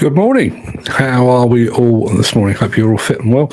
Good morning. How are we all this morning? Hope you're all fit and well.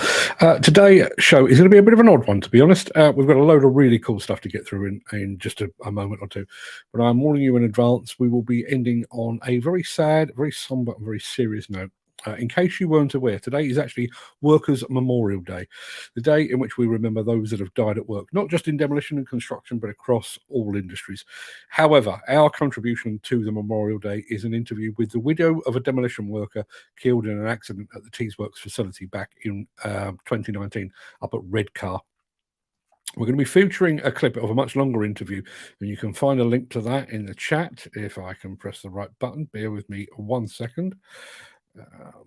Today's show is going to be a bit of an odd one, to be honest. We've got a load of really cool stuff to get through in just a moment or two. But I'm warning you in advance, we will be ending on a very sad, very somber, and very serious note. In case you weren't aware, today is actually Workers' Memorial Day, the day in which we remember those that have died at work, not just in demolition and construction, but across all industries. However, our contribution to the Memorial Day is an interview with the widow of a demolition worker killed in an accident at the Teesworks facility back in 2019 up at Redcar. We're going to be featuring a clip of a much longer interview, and you can find a link to that in the chat if I can press the right button. Bear with me 1 second.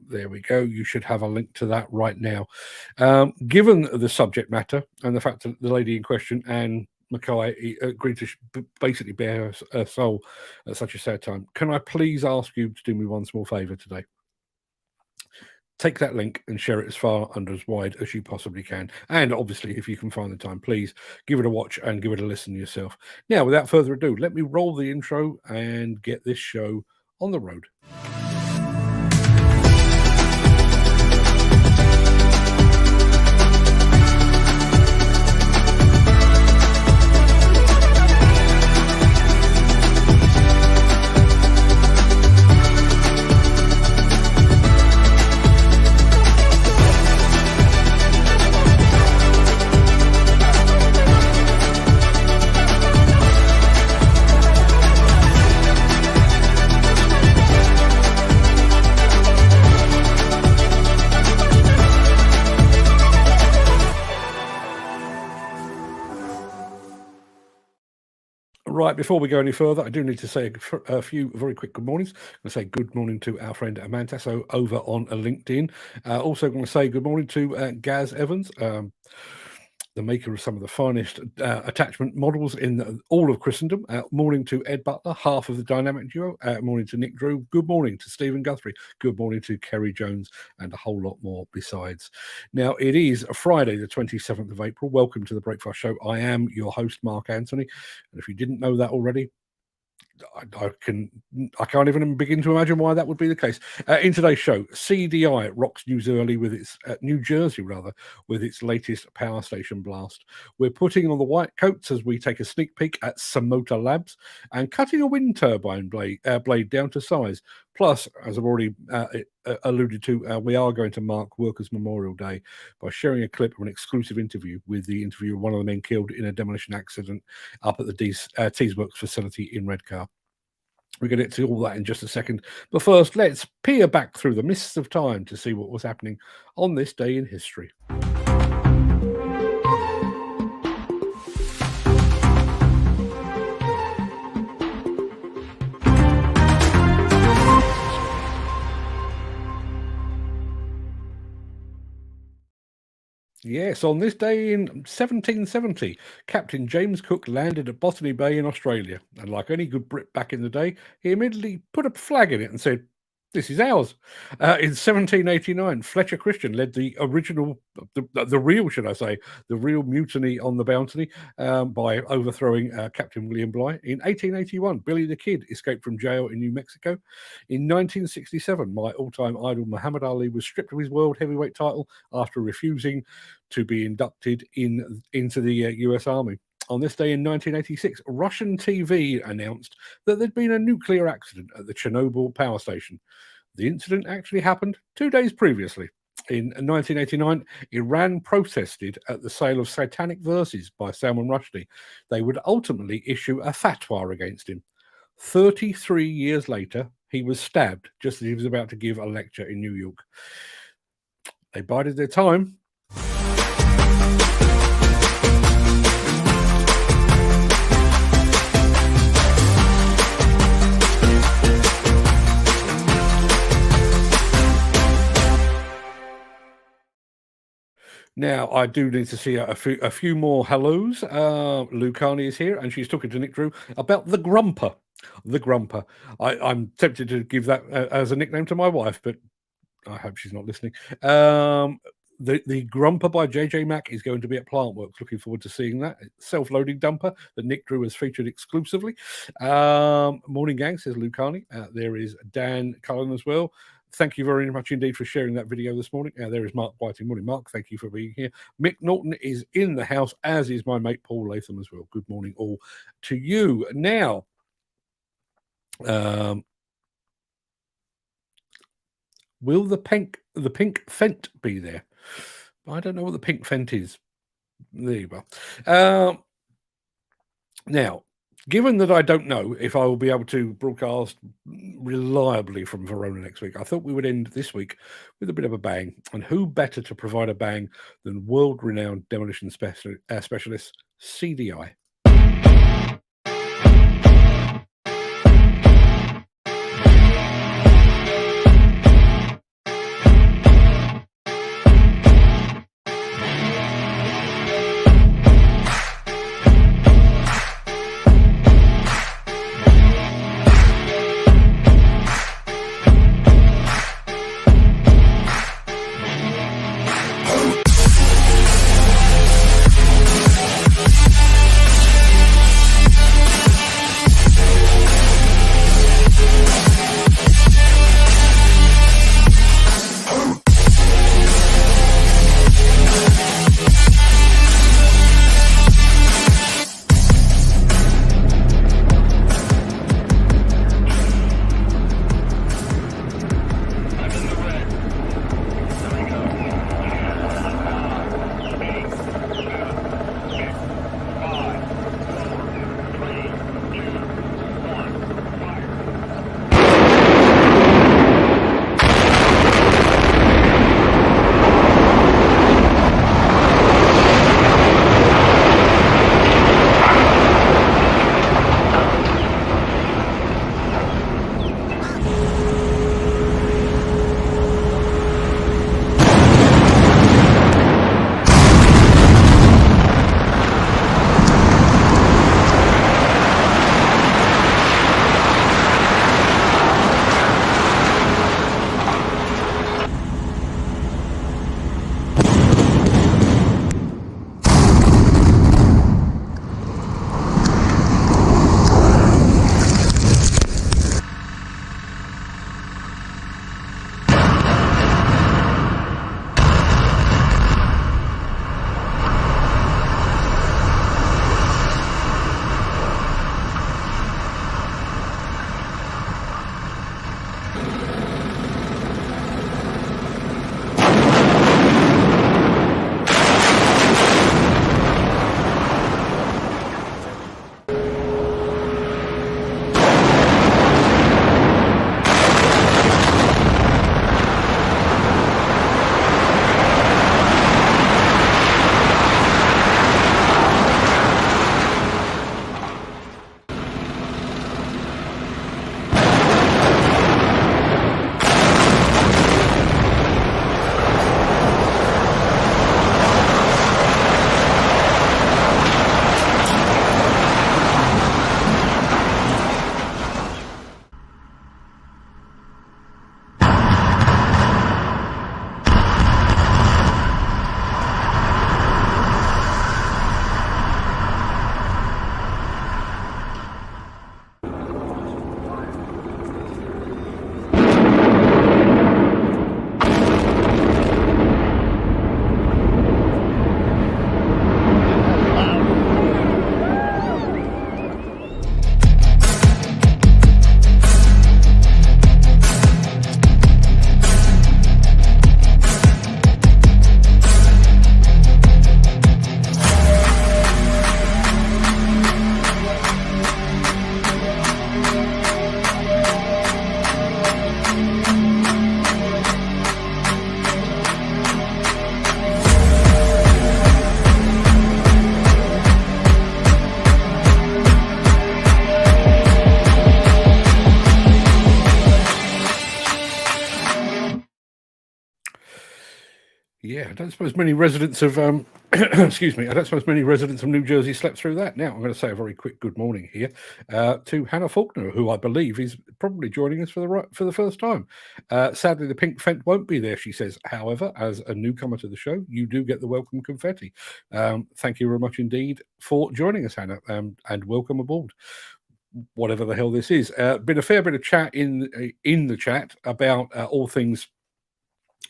There we go. You should have a link to that right now. Given the subject matter and the fact that the lady in question, Anne Mackay, agreed to basically bare her soul at such a sad time, can I please ask you to do me one small favour today? Take that link and share it as far and as wide as you possibly can. And obviously, if you can find the time, please give it a watch and give it a listen yourself. Now, without further ado, let me roll the intro and get this show on the road. Right, before we go any further, I do need to say a few very quick good mornings. I'm going to say good morning to our friend Amanda, so over on LinkedIn. Also going to say good morning to Gaz Evans, the maker of some of the finest attachment models in all of Christendom. Morning to Ed Butler, half of the Dynamic Duo. Morning to Nick Drew. Good morning to Stephen Guthrie. Good morning to Kerry Jones, and a whole lot more besides. Now, it is Friday, the 27th of April. Welcome to the Breakfast Show. I am your host, Mark Anthony. And if you didn't know that already, I can't even begin to imagine why that would be the case. In today's show, CDI rocks New Jersey with its latest power station blast. We're putting on the white coats as we take a sneak peek at SaMoTer Labs and cutting a wind turbine blade down to size. Plus, as I've already alluded to, we are going to mark Workers' Memorial Day by sharing a clip of an exclusive interview with the interviewer of one of the men killed in a demolition accident up at the Teesworks facility in Redcar. We're going to get to all that in just a second. But first, let's peer back through the mists of time to see what was happening on this day in history. Yes, on this day in 1770, Captain James Cook landed at Botany Bay in Australia. And like any good Brit back in the day, he immediately put a flag in it and said, "This is ours." In 1789, Fletcher Christian led the original, the real mutiny on the Bounty by overthrowing Captain William Bligh. In 1881, Billy the Kid escaped from jail in New Mexico. In 1967, my all-time idol Muhammad Ali was stripped of his world heavyweight title after refusing to be inducted into the US Army. On this day in 1986, Russian TV announced that there'd been a nuclear accident at the Chernobyl power station. The incident actually happened 2 days previously. In 1989, Iran protested at the sale of satanic verses by Salman Rushdie. They would ultimately issue a fatwa against him. 33 years later, he was stabbed just as he was about to give a lecture in New York. They bided their time. Now, I do need to see a few more hellos. Lou Carney is here, and she's talking to Nick Drew about the Grumper. The Grumper. I'm tempted to give that as a nickname to my wife, but I hope she's not listening. The Grumper by JJ Mack is going to be at Plantworks. Looking forward to seeing that. Self-loading dumper that Nick Drew has featured exclusively. Morning gang, says Lou Carney. There is Dan Cullen as well. thank you very much indeed for sharing that video this morning. There is Mark Whiting. Morning, Mark. Thank you for being here. Mick Norton is in the house, as is my mate Paul Latham as well. Good morning all to you. Now, will the pink Fent be there? I don't know what the pink Fent is. There you go. Now, given that I don't know if I will be able to broadcast reliably from Verona next week, I thought we would end this week with a bit of a bang. And who better to provide a bang than world-renowned demolition specialist CDI? Yeah, I don't suppose many residents of excuse me, I don't suppose many residents of New Jersey slept through that. Now, I'm going to say a very quick good morning here to Hannah Faulkner, who I believe is probably joining us for the first time. Sadly, the pink Fent won't be there, she says. However, as a newcomer to the show, you do get the welcome confetti. Thank you very much indeed for joining us, Hannah, and welcome aboard. whatever the hell this is. Been a fair bit of chat in the chat about all things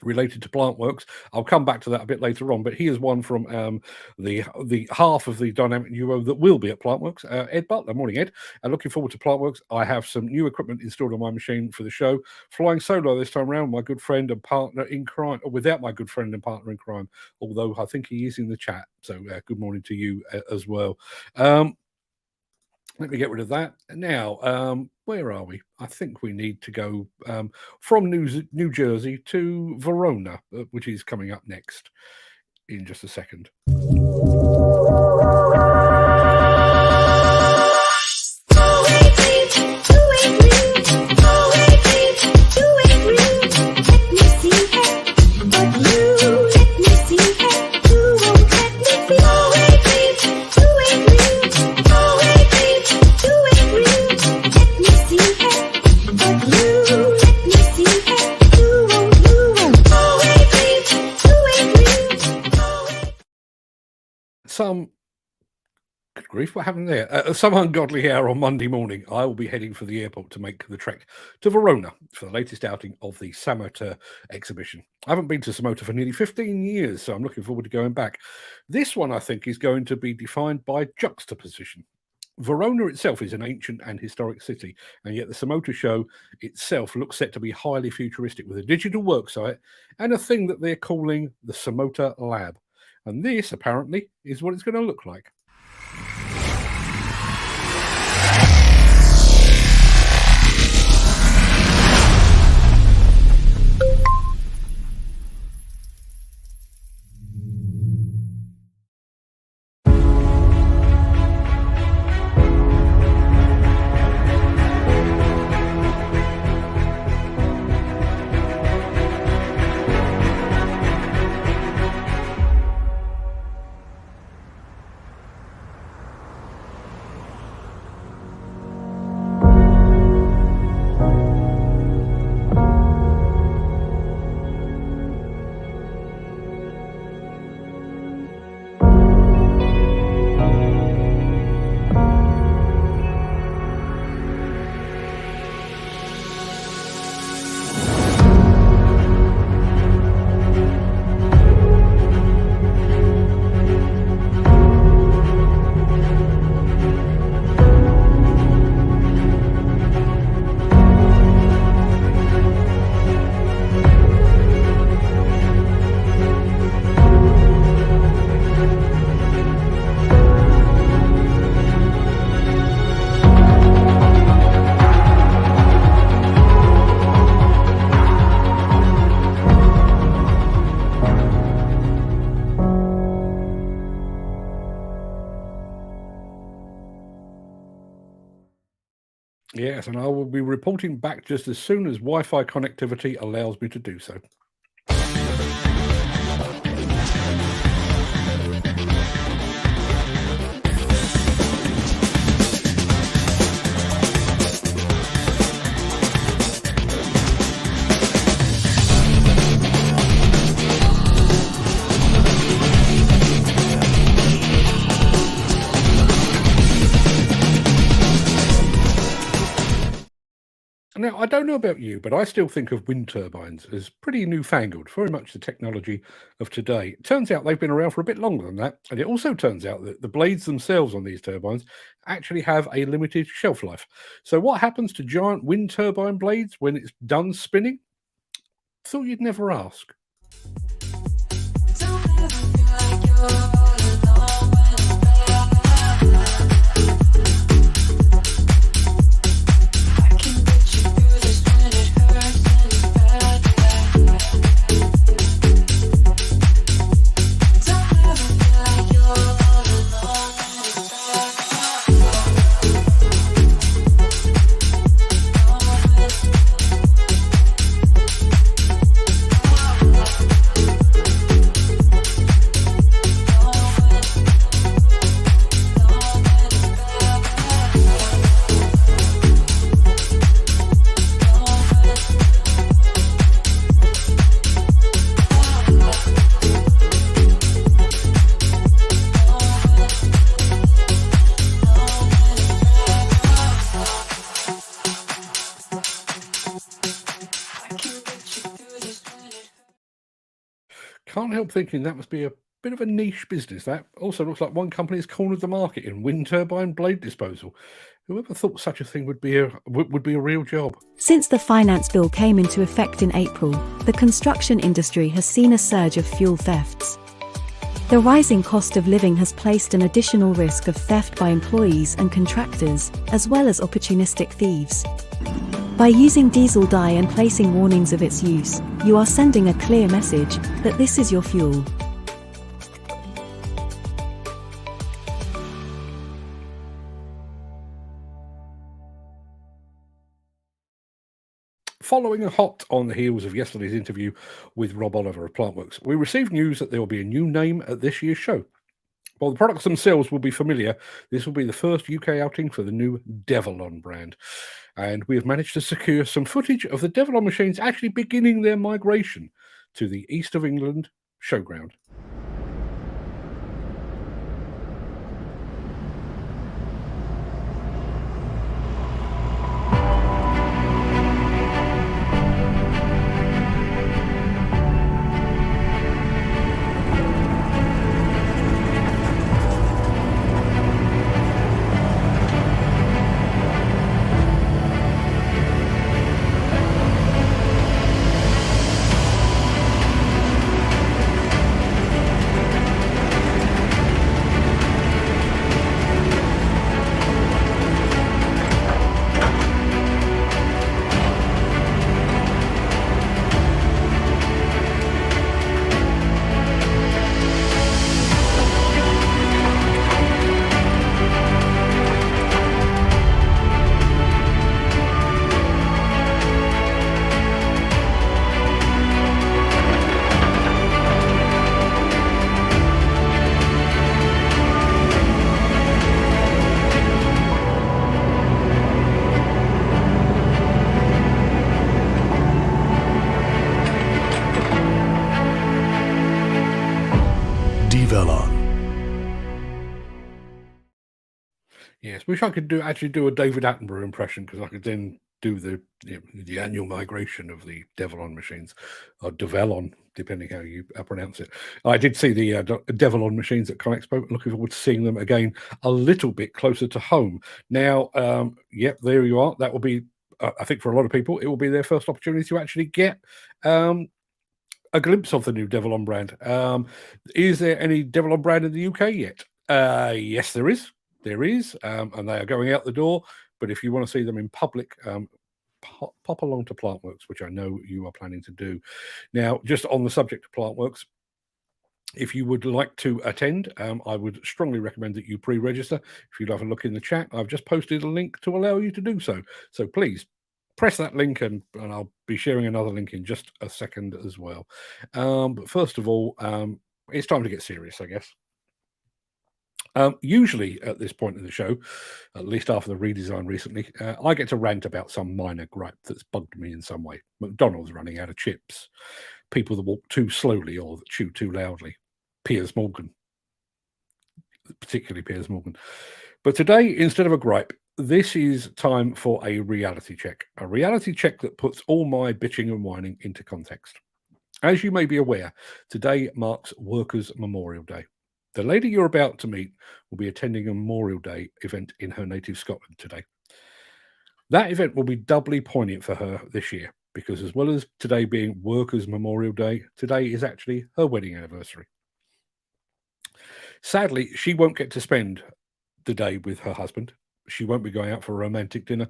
related to PlantWorks. I'll come back to that a bit later on, but here's one from the half of the dynamic duo that will be at PlantWorks, Ed Butler. Morning, Ed. Looking forward to PlantWorks. I have some new equipment installed on my machine for the show. Flying solo this time around, my good friend and partner in crime, or without my good friend and partner in crime, although I think he is in the chat. So good morning to you as well. Let me get rid of that. Now, where are we? I think we need to go from New Jersey to Verona, which is coming up next in just a second. Some good grief, what happened there? Some ungodly hour on Monday morning, I will be heading for the airport to make the trek to Verona for the latest outing of the SaMoTer exhibition. I haven't been to SaMoTer for nearly 15 years, so I'm looking forward to going back. This one, I think, is going to be defined by juxtaposition. Verona itself is an ancient and historic city, and yet the SaMoTer show itself looks set to be highly futuristic with a digital worksite and a thing that they're calling the SaMoTer Lab. And this, apparently, is what it's going to look like. Yes, and I will be reporting back just as soon as Wi-Fi connectivity allows me to do so. Now, I don't know about you, but I still think of wind turbines as pretty newfangled, very much the technology of today. It turns out they've been around for a bit longer than that, and it also turns out that the blades themselves on these turbines actually have a limited shelf life. So what happens to giant wind turbine blades when it's done spinning? Thought you'd never ask. help thinking that must be a bit of a niche business. That also looks like one company has cornered the market in wind turbine blade disposal. Whoever thought such a thing would be a real job? Since the finance bill came into effect in April, the construction industry has seen a surge of fuel thefts. The rising cost of living has placed an additional risk of theft by employees and contractors, as well as opportunistic thieves. By using diesel dye and placing warnings of its use, you are sending a clear message that this is your fuel. Following hot on the heels of yesterday's interview with Rob Oliver of PlantWorks, we received news that there will be a new name at this year's show. While the products themselves will be familiar, this will be the first UK outing for the new Develon brand. And we have managed to secure some footage of the Develon machines actually beginning their migration to the East of England showground. Develon. Yes, wish I could actually do a David Attenborough impression, because I could then do the annual migration of the Develon machines, or Develon, depending how you pronounce it. I did see the Develon machines at Craic. Looking forward to seeing them again a little bit closer to home. Now, yep, there you are. That will be, I think, for a lot of people, it will be their first opportunity to actually get a glimpse of the new Develon brand. Is there any Develon brand in the UK yet? Yes, there is. There is, and they are going out the door. But if you want to see them in public, pop along to PlantWorks, which I know you are planning to do. Now, just on the subject of PlantWorks, if you would like to attend, I would strongly recommend that you pre-register. If you'd have a look in the chat, I've just posted a link to allow you to do so. So please press that link, and I'll be sharing another link in just a second as well. But first of all, it's time to get serious, I guess. Usually at this point in the show, at least after the redesign recently, I get to rant about some minor gripe that's bugged me in some way. McDonald's running out of chips, people that walk too slowly or that chew too loudly, Piers Morgan, particularly Piers Morgan. But today, instead of a gripe, this is time for a reality check that puts all my bitching and whining into context. As you may be aware, today marks Workers' Memorial Day. The lady you're about to meet will be attending a Memorial Day event in her native Scotland today. That event will be doubly poignant for her this year, because as well as today being Workers' Memorial Day, today is actually her wedding anniversary. Sadly, she won't get to spend the day with her husband. She won't be going out for a romantic dinner,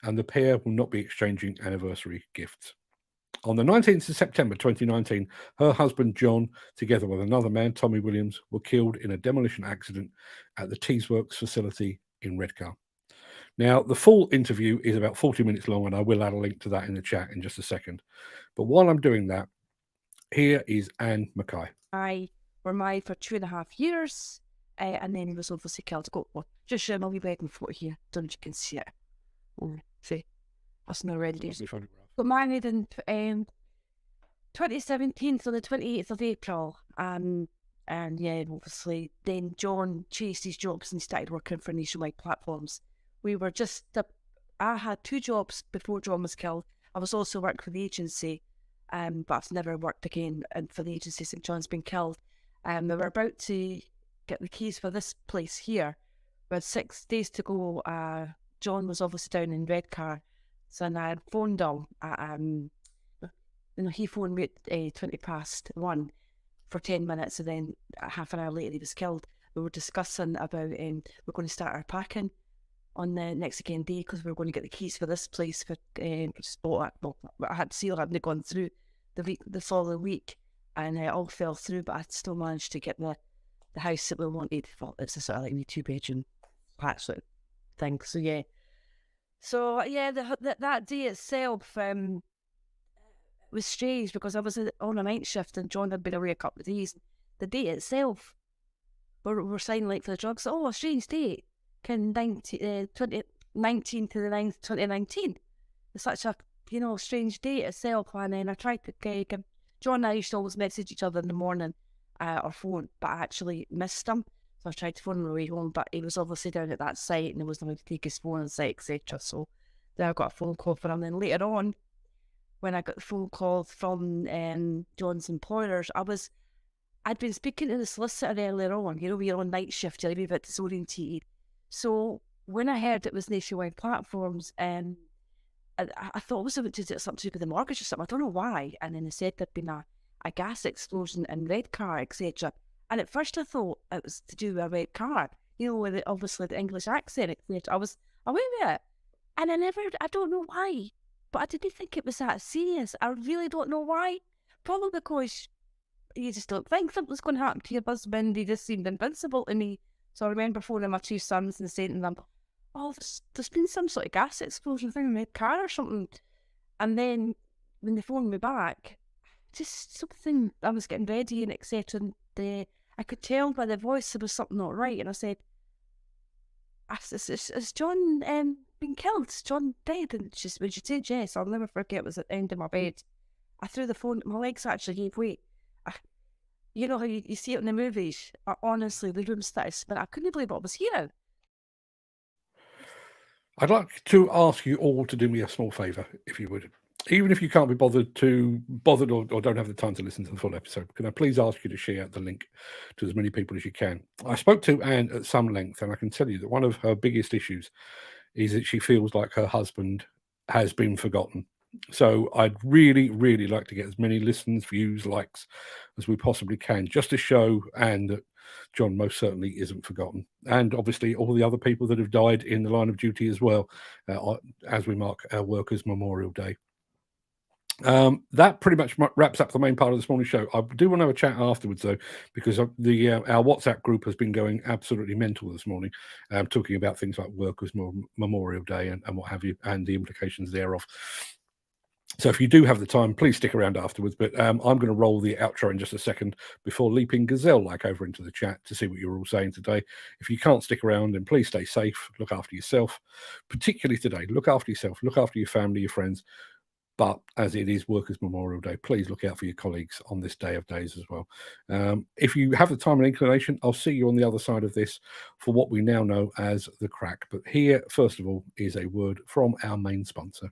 and the pair will not be exchanging anniversary gifts. On the 19th of September 2019, her husband John, together with another man, Tommy Williams, were killed in a demolition accident at the Teesworks facility in Redcar. Now, the full interview is about 40 minutes long, and I will add a link to that in the chat in just a second. But while I'm doing that, here is Anne Mackay. I were married for 2.5 years, and then he was obviously killed. Just show my wee wedding photo here. Don't know if you can see it. See, that's not already. Got married in 2017, so the 28th of April. And yeah, obviously, then John chased his jobs and started working for nationwide platforms. We were just, I had 2 jobs before John was killed. I was also working for the agency, but I've never worked again and for the agency since John's been killed. We were about to get the keys for this place here. We had 6 days to go. John was obviously down in Redcar, so I had phoned him. He phoned me at 1:20 for 10 minutes, and then half an hour later he was killed. We were discussing about we're going to start our packing on the next again day because we were going to get the keys for this place for spot. Well, I had seal hadn't gone through the following week, and it all fell through. But I still managed to get the house that we wanted. Well, it's a sort of like a 2-bedroom flat sort of thing. So yeah, that day itself was strange because I was on a night shift and John had been away a couple of days. The day itself, we're signing like for the drugs. Oh, a strange date. 2019 to the 9th, 2019. It's such a strange date itself. And then I tried to give John and I used to always message each other in the morning or phone, but I actually missed him. So I tried to phone him on the way home, but he was obviously down at that site and there was no one to take his phone and site, etc. So then I got a phone call from him. Then later on, when I got the phone call from John's employers, I'd been speaking to the solicitor earlier on. We're on night shift, you're a bit disorientated. So when I heard it was nationwide platforms, I thought it was something to do with the mortgage or something. I don't know why. And then they said there'd been a gas explosion in Redcar, etc. And at first I thought it was to do with a Redcar, with obviously the English accent, etc. I was away with it. And I don't know why, but I didn't think it was that serious. I really don't know why. Probably because you just don't think something's going to happen to your husband. He just seemed invincible to me. So I remember phoning my 2 sons and saying to them, oh, there's been some sort of gas explosion thing in my car or something. And then when they phoned me back, just something, I was getting ready and etc. And I could tell by the voice there was something not right. And I said, has John been killed? Is John dead? And when she said yes, I'll never forget, it was at the end of my bed. I threw the phone, my legs actually gave way. You know how you see it in the movies? Honestly, the room started spinning. I couldn't believe what was here. I'd like to ask you all to do me a small favour, if you would. Even if you can't be bothered or don't have the time to listen to the full episode, can I please ask you to share the link to as many people as you can? I spoke to Anne at some length, and I can tell you that one of her biggest issues is that she feels like her husband has been forgotten. So I'd really, really like to get as many listens, views, likes as we possibly can, just to show Anne that John most certainly isn't forgotten. And obviously all the other people that have died in the line of duty as well, as we mark our Workers' Memorial Day. That pretty much wraps up the main part of this morning's show. I do want to have a chat afterwards, though, because our WhatsApp group has been going absolutely mental this morning, talking about things like Workers' Memorial Day and what have you, and the implications thereof. So if you do have the time, please stick around afterwards. But I'm going to roll the outro in just a second before leaping gazelle-like over into the chat to see what you're all saying today. If you can't stick around, then please stay safe. Look after yourself, particularly today. Look after yourself. Look after your family, your friends. But as it is Workers' Memorial Day, please look out for your colleagues on this day of days as well. If you have the time and inclination, I'll see you on the other side of this for what we now know as the Craic. But here, first of all, is a word from our main sponsor.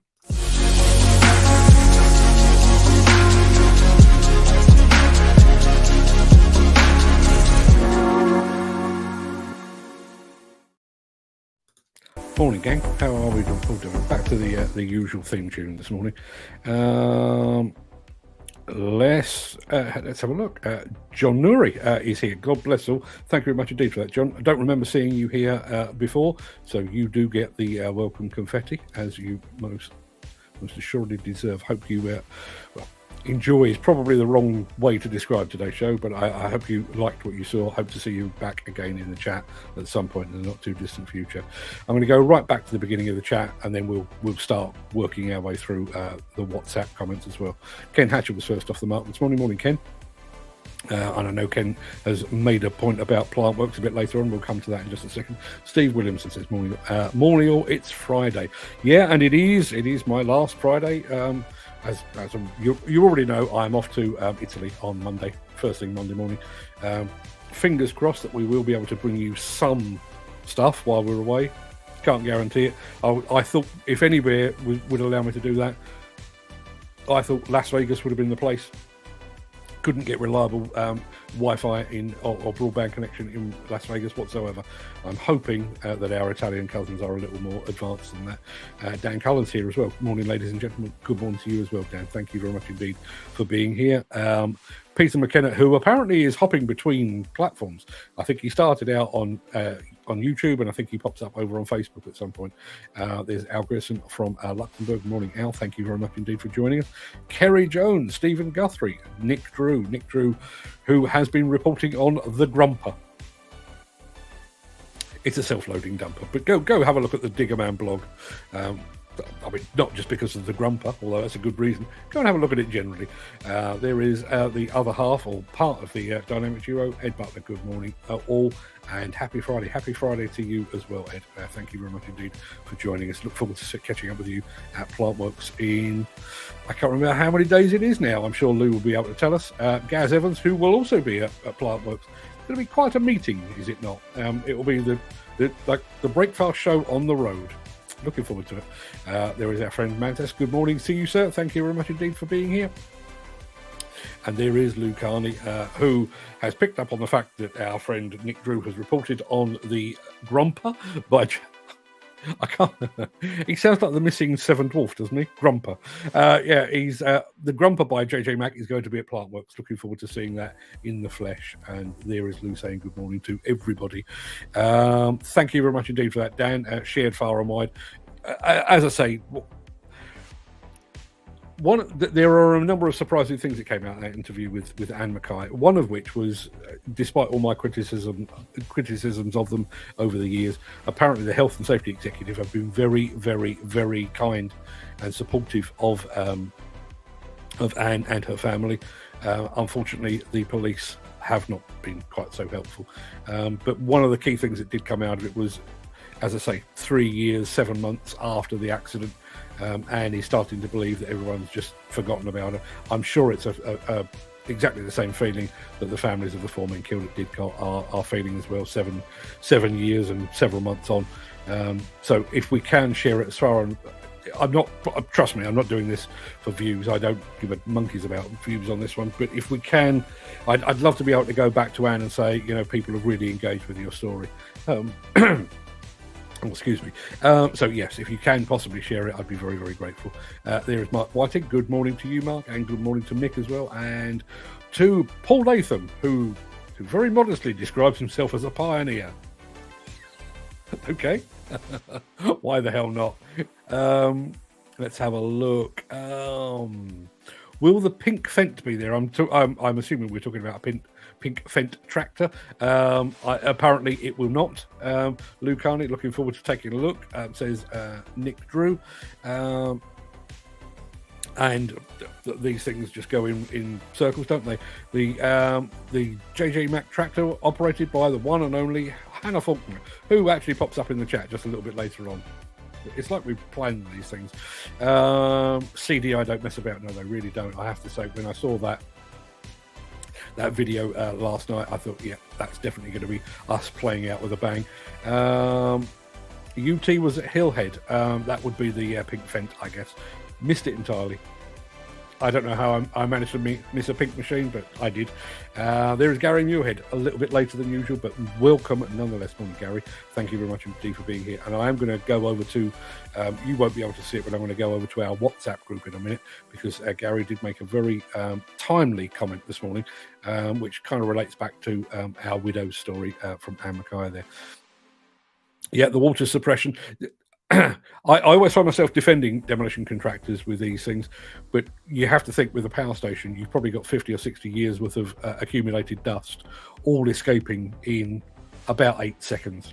Morning, gang. How are we doing? Back to the usual theme tune this morning. Let's have a look. John Nuri is here. God bless all. Thank you very much indeed for that, John. I don't remember seeing you here before, so you do get the welcome confetti, as you most assuredly deserve. Hope you enjoy is probably the wrong way to describe today's show, but I hope you liked what you saw. Hope to see you back again in the chat at some point in the not too distant future. I'm going to go right back to the beginning of the chat, and then we'll start working our way through the WhatsApp comments as well. Ken Hatcher was first off the mark this morning. Morning, Ken. And I know Ken has made a point about plant works a bit later on. We'll come to that in just a second. Steve Williamson says, morning all, it's Friday. Yeah, and it is my last Friday. As you already know, I'm off to Italy on Monday, first thing Monday morning. Fingers crossed that we will be able to bring you some stuff while we're away. Can't guarantee it. I thought if anywhere would allow me to do that, I thought Las Vegas would have been the place. Couldn't get reliable Wi-Fi or broadband connection in Las Vegas whatsoever. I'm hoping that our Italian cousins are a little more advanced than that. Dan Cullen's here as well. Morning, ladies and gentlemen. Good morning to you as well, Dan. Thank you very much indeed for being here. Peter McKenna, who apparently is hopping between platforms. I think he started out on YouTube, and I think he pops up over on Facebook at some point. There's Al Grierson from Luxembourg. Morning, Al. Thank you very much indeed for joining us. Kerry Jones, Stephen Guthrie, Nick Drew, who has been reporting on the Grumper. It's a self-loading dumper, but go have a look at the Diggerman blog. I mean, not just because of the Grumper, although that's a good reason. Go and have a look at it generally. There is the other half, or part of the dynamic duo, Ed Butler. Good morning, all, and happy Friday. Happy Friday to you as well, Ed. Thank you very much indeed for joining us. Look forward to catching up with you at Plantworks in, I can't remember how many days it is now. I'm sure Lou will be able to tell us. Gaz Evans, who will also be at Plantworks. It's going to be quite a meeting, is it not? It will be the breakfast show on the road. Looking forward to it. There is our friend Mantis. Good morning to you, sir. Thank you very much indeed for being here. And there is Lou Carney, who has picked up on the fact that our friend Nick Drew has reported on the Grumper by... I can't... He sounds like the missing Seven Dwarf, doesn't he? Grumper. He's the Grumper by JJ Mack is going to be at Plantworks. Looking forward to seeing that in the flesh. And there is Lou saying good morning to everybody. Thank you very much indeed for that, Dan. Shared far and wide. As I say, there are a number of surprising things that came out in that interview with Anne Mackay. One of which was, despite all my criticisms of them over the years, apparently the health and safety executive have been very, very, very kind and supportive of Anne and her family. Unfortunately, the police have not been quite so helpful. But one of the key things that did come out of it was, as I say, 3 years, 7 months after the accident, and he's starting to believe that everyone's just forgotten about her. I'm sure it's exactly the same feeling that the families of the four men killed at Didcot are feeling as well, 7 years and several months on. So if we can share it as far as... trust me, I'm not doing this for views. I don't give a monkeys about views on this one. But if we can, I'd love to be able to go back to Anne and say, people have really engaged with your story. Oh, excuse me. So yes, if you can possibly share it, I'd be very, very grateful. There is Mark Whiting. Good morning to you, Mark, and good morning to Mick as well, and to Paul Latham, who very modestly describes himself as a pioneer. Okay, why the hell not? Let's have a look. Will the pink Fent be there? I'm assuming we're talking about a pink Fent tractor. Apparently it will not. Lou Carney, looking forward to taking a look, says Nick Drew. And these things just go in circles, don't they? The JJ Mack tractor, operated by the one and only Hannah Faulkner, who actually pops up in the chat just a little bit later on. It's like we planned these things. CDI don't mess about. No, they really don't. I have to say, when I saw that video last night, I thought, yeah, that's definitely going to be us playing out with a bang. UT was at Hillhead. That would be the pink Fent, I guess. Missed it entirely. I don't know how I managed to miss a pink machine, but I did. There is Gary Muirhead, a little bit later than usual, but welcome nonetheless. Morning, Gary. Thank you very much indeed for being here. And I am going to go over to, you won't be able to see it, but I'm going to go over to our WhatsApp group in a minute, because Gary did make a very timely comment this morning, which kind of relates back to our widow's story from Anne Mackay there. Yeah, the water suppression. I always find myself defending demolition contractors with these things, but you have to think, with a power station, you've probably got 50 or 60 years worth of accumulated dust, all escaping in about 8 seconds.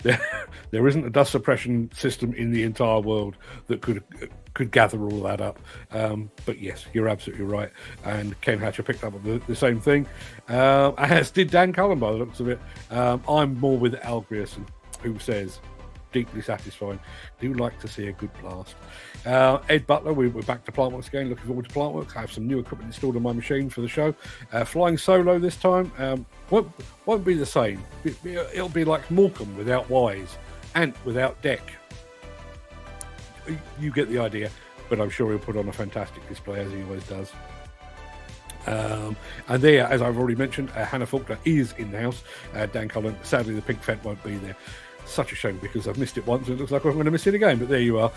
There isn't a dust suppression system in the entire world that could gather all that up. But yes, you're absolutely right. And Ken Hatcher picked up on the same thing, as did Dan Cullen by the looks of it. I'm more with Al Grierson, who says, deeply satisfying. Do like to see a good blast. Ed Butler, we're back to Plantworks again. Looking forward to Plantworks. I have some new equipment installed on my machine for the show. Flying solo this time. Won't be the same. It'll be like Morecambe without Wise, Ant without Deck. You get the idea. but I'm sure he'll put on a fantastic display, as he always does. And there, as I've already mentioned, Hannah Faulkner is in the house. Dan Cullen, sadly the pink Fed won't be there. Such a shame, because I've missed it once and it looks like I'm going to miss it again, but there you are.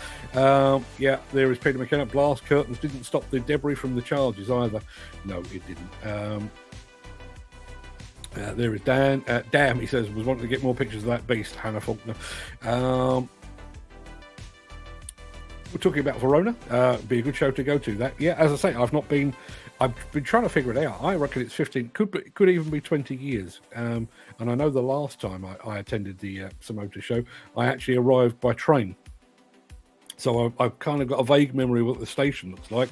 Yeah, there is Peter McKenna. Blast curtains didn't stop the debris from the charges either. No, it didn't. There is Dan. Damn, he says, was wanting to get more pictures of that beast, Hannah Faulkner. We're talking about Verona. Be a good show to go to. That, yeah, as I say, I've been trying to figure it out. I reckon it's 15, could even be 20 years. And I know the last time I attended the SaMoTer show, I actually arrived by train. So I've kind of got a vague memory of what the station looks like,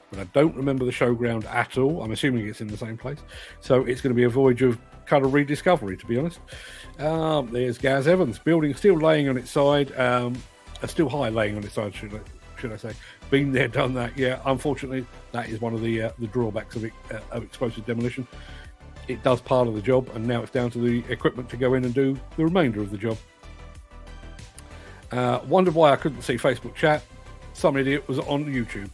but I don't remember the showground at all. I'm assuming it's in the same place. So it's going to be a voyage of kind of rediscovery, to be honest. There's Gaz Evans, building still laying on its side, still high laying on its side, should I say. Been there, done that. Yeah, unfortunately, that is one of the drawbacks of explosive demolition. It does part of the job, and now it's down to the equipment to go in and do the remainder of the job. Wondered why I couldn't see Facebook chat. Some idiot was on YouTube.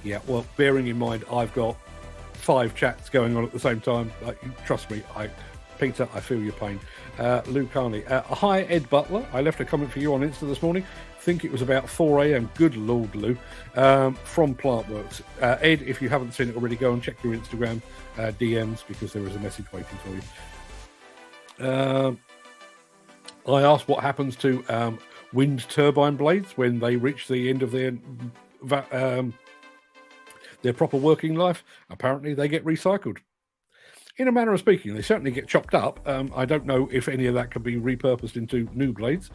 Yeah, well, bearing in mind I've got 5 chats going on at the same time. Trust me, Peter, I feel your pain. Lou Carney. Hi, Ed Butler. I left a comment for you on Insta this morning. Think it was about 4 a.m. Good Lord, Lou. From Plantworks. Ed, if you haven't seen it already, go and check your Instagram DMs, because there is a message waiting for you. I asked what happens to wind turbine blades when they reach the end of their proper working life. Apparently, they get recycled. In a manner of speaking, they certainly get chopped up. I don't know if any of that can be repurposed into new blades.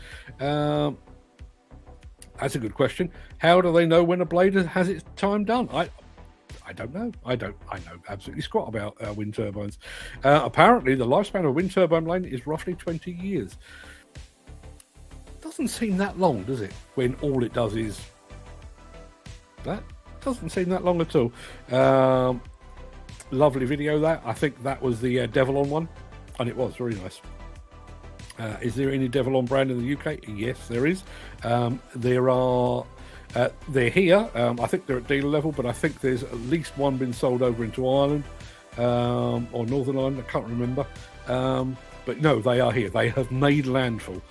That's a good question. How do they know when a blade has its time done? I don't know. I know absolutely squat about wind turbines. Apparently, the lifespan of a wind turbine blade is roughly 20 years. Doesn't seem that long, does it? When all it does is that. Doesn't seem that long at all. Lovely video that. I think that was the Develon one, and it was very nice. Is there any Develon brand in the UK? Yes, there is. There are. They're here. I think they're at dealer level, but I think there's at least one been sold over into Ireland or Northern Ireland. I can't remember. But no, they are here. They have made landfall.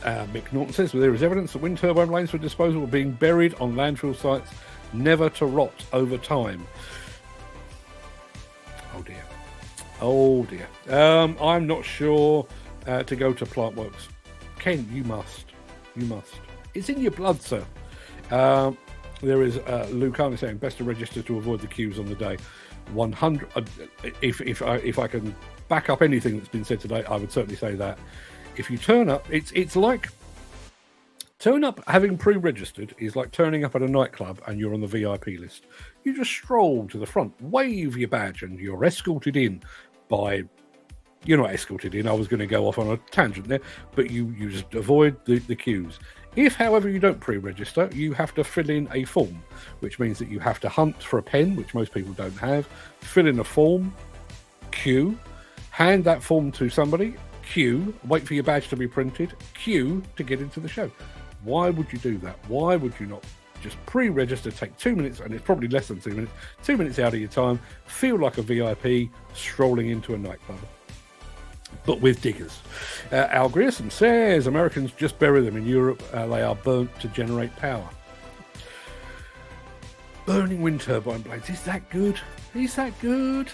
Mick Norton says, well, there is evidence that wind turbine blades for disposal were being buried on landfill sites, never to rot over time. Oh dear. Oh dear. I'm not sure to go to Plantworks. Ken, you must. You must. It's in your blood, sir. There is Lou Carney saying, best to register to avoid the queues on the day. 100. If I can back up anything that's been said today, I would certainly say that. If you turn up, it's like turn up having pre-registered is like turning up at a nightclub and you're on the VIP list. You just stroll to the front, wave your badge, and you're escorted in by. You're not escorted in. I was going to go off on a tangent there, but you just avoid the queues. If, however, you don't pre-register, you have to fill in a form, which means that you have to hunt for a pen, which most people don't have, fill in a form, queue, hand that form to somebody, queue, wait for your badge to be printed, queue to get into the show. Why would you do that? Why would you not just pre-register, take 2 minutes, and it's probably less than 2 minutes, 2 minutes out of your time, feel like a VIP strolling into a nightclub? But with diggers. Al Grierson says Americans just bury them in Europe. They are burnt to generate power. Burning wind turbine blades. Is that good? Is that good?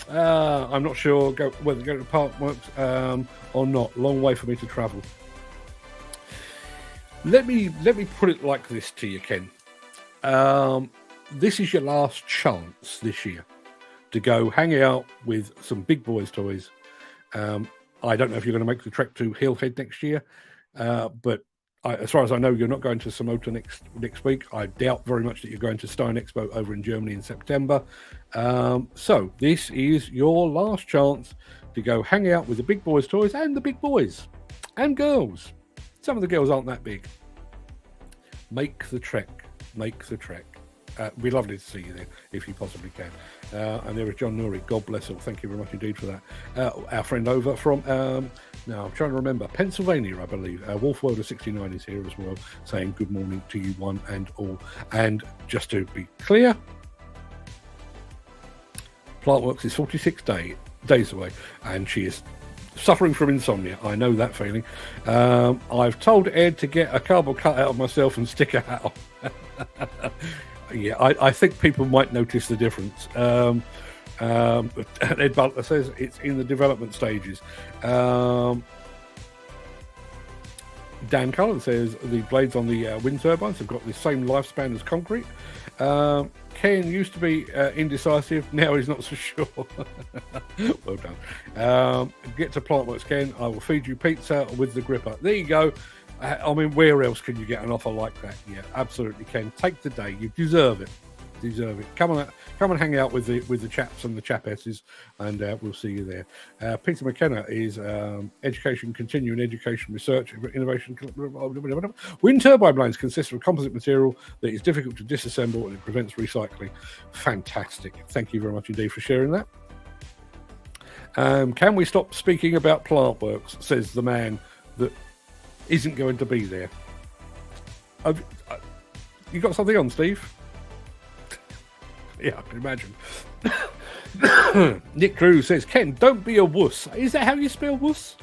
I'm not sure whether to go to Plantworks or not. Long way for me to travel. Let me put it like this to you, Ken. This is your last chance this year to go hang out with some big boys' toys. I don't know if you're going to make the trek to Hillhead next year, but as far as I know, you're not going to SaMoTer next week. I doubt very much that you're going to Stein Expo over in Germany in September. So this is your last chance to go hang out with the big boys' toys and the big boys and girls. Some of the girls aren't that big. Make the trek. Make the trek. We'd be lovely to see you there if you possibly can. And there is John Nuri. God bless all. Thank you very much indeed for that. Our friend over from, now I'm trying to remember, Pennsylvania, I believe. Wolf World of 69 is here as well, saying good morning to you one and all. And just to be clear, Plantworks is 46 days away, and she is suffering from insomnia. I know that feeling. I've told Ed to get a cardboard cutout of myself and stick a hat on. Yeah, I think people might notice the difference. Ed Butler says it's in the development stages. Dan Cullen says the blades on the wind turbines have got the same lifespan as concrete. Ken used to be indecisive, now he's not so sure. Well done. Get to Plantworks, Ken. I will feed you pizza with the gripper. There you go. I mean, where else can you get an offer like that? Yeah, absolutely, Ken. Take the day. You deserve it. Come and hang out with the chaps and the chapesses, and we'll see you there. Peter McKenna is education, continuing education, research, innovation. Wind turbine blades consist of a composite material that is difficult to disassemble and it prevents recycling. Fantastic. Thank you very much indeed for sharing that. Can we stop speaking about Plantworks? Says the man that isn't going to be there. You got something on, Steve? Yeah, I can imagine. Nick Drew says, Ken, don't be a wuss. Is that how you spell wuss?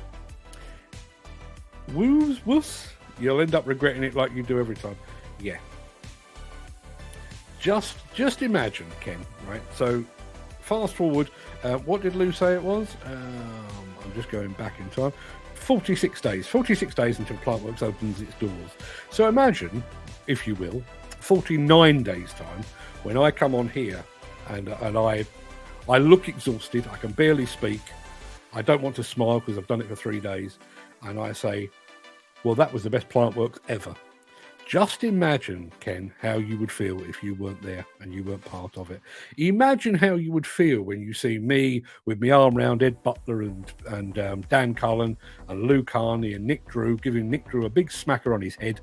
Wuss? You'll end up regretting it like you do every time. Yeah. Just imagine, Ken, right? So, fast forward. What did Lou say it was? I'm just going back in time. 46 days. 46 days until Plantworks opens its doors. So imagine, if you will, 49 days' time, when I come on here and I look exhausted, I can barely speak, I don't want to smile because I've done it for 3 days, and I say, well, that was the best Plantworks ever. Just imagine, Ken, how you would feel if you weren't there and you weren't part of it. Imagine how you would feel when you see me with my arm round Ed Butler and Dan Cullen and Lou Carney and Nick Drew, giving Nick Drew a big smacker on his head.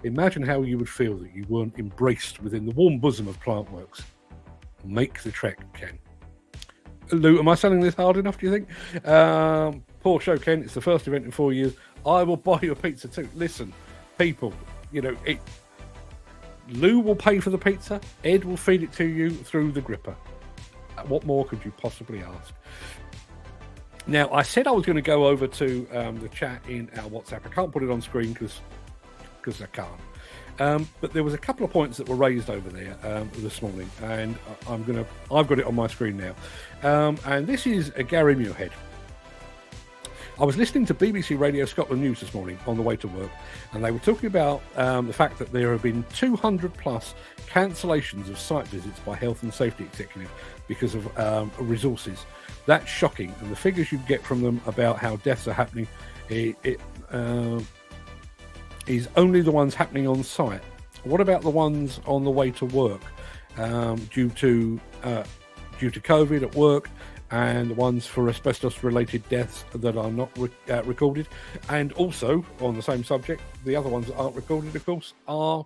Imagine how you would feel that you weren't embraced within the warm bosom of Plantworks. Make the trek, Ken. Lou, am I selling this hard enough, do you think? Poor show, Ken. It's the first event in 4 years. I will buy you a pizza too. Listen, people, you know, Lou will pay for the pizza. Ed will feed it to you through the gripper. What more could you possibly ask? Now, I said I was going to go over to the chat in our WhatsApp. I can't put it on screen because I can't. But there was a couple of points that were raised over there this morning, and I've got it on my screen now. And this is Gary Muirhead. I was listening to BBC Radio Scotland News this morning on the way to work, and they were talking about the fact that there have been 200 plus cancellations of site visits by health and safety executives because of resources. That's shocking, and the figures you get from them about how deaths are happening, is only the ones happening on site. What about the ones on the way to work due to COVID at work, and the ones for asbestos-related deaths that are not recorded? And also, on the same subject, the other ones that aren't recorded, of course, are...